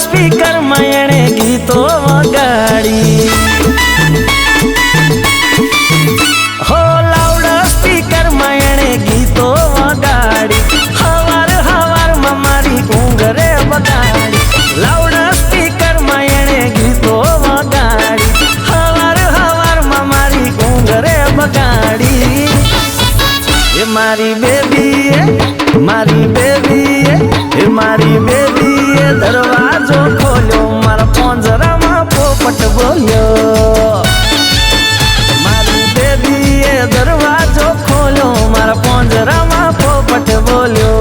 speaker मयणे गीतो वगाड़ी हो loud speaker मयणे गीतो वगाड़ी हवार हवार मारी घूंघरे बगाड़ी लाउड स्पीकर मयणे गीतो वगाड़ी हवार हवार मारी घूंघरे बगाड़ी ये मारी बेबी है मारी बेबी है ये मारी बेबी है दरवाजो खोलो मारा पोंजरा में पोपट बोलो मारी बेबी है दरवाजो खोलो मारा पोंजरा में पोपट बोलो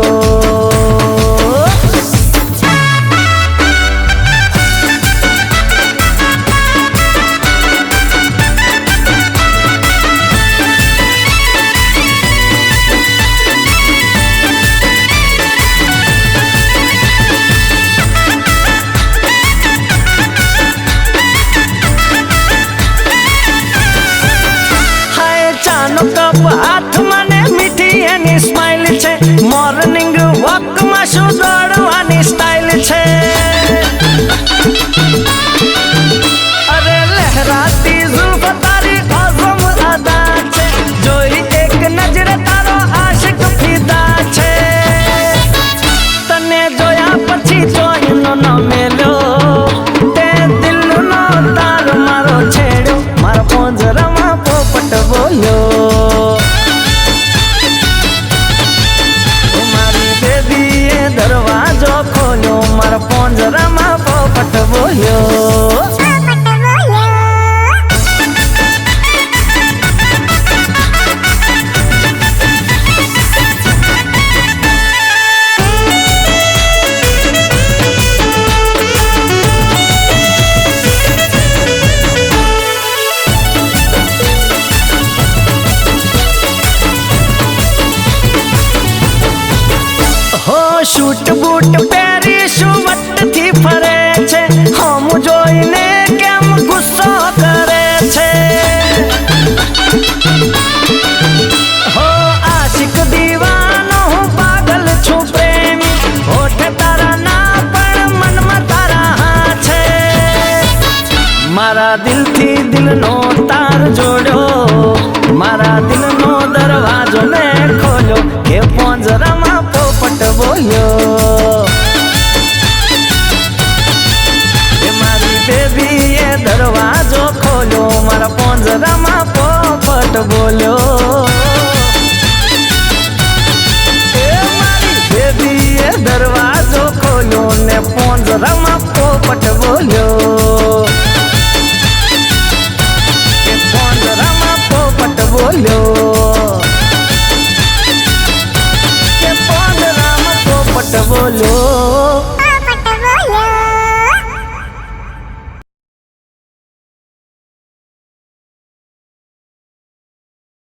कप हाथ मने मीठी एनी स्माइल छे मॉर्निंग वॉक में शू दौड़वानी स्टाइल छे अरे लहराती जुल्फ तारी आज़म अदा छे जोई एक नजर तारो आशिक फिदा छे तने जोया पछी जोईनो न मेलो ते दिल नो तार मारो छेड़ो मारा पोंजरा में पोपट बोलो दरवाजो खोलो मारा पोंजरा में पोपट बोलो शूट बूट पेरी शुवट थी फरे छे हम जोईने केम गुस्सो करे छे हो आशिक दीवानो हूँ पागल छू प्रेमी होठ तारा ना पण मन में तारा हाँ छे मारा दिल थी दिल नो तार जोड़ो मारा दिल नो दरवाजो ने खोलो के पोंजरा में पोपट बोलो ये मारी बेबी ये दरवाजो खोलो मारा पोंजरा में पोपट बोलो ये मारी बेबी ये दरवाजो खोलो ने पोंजरा में पोपट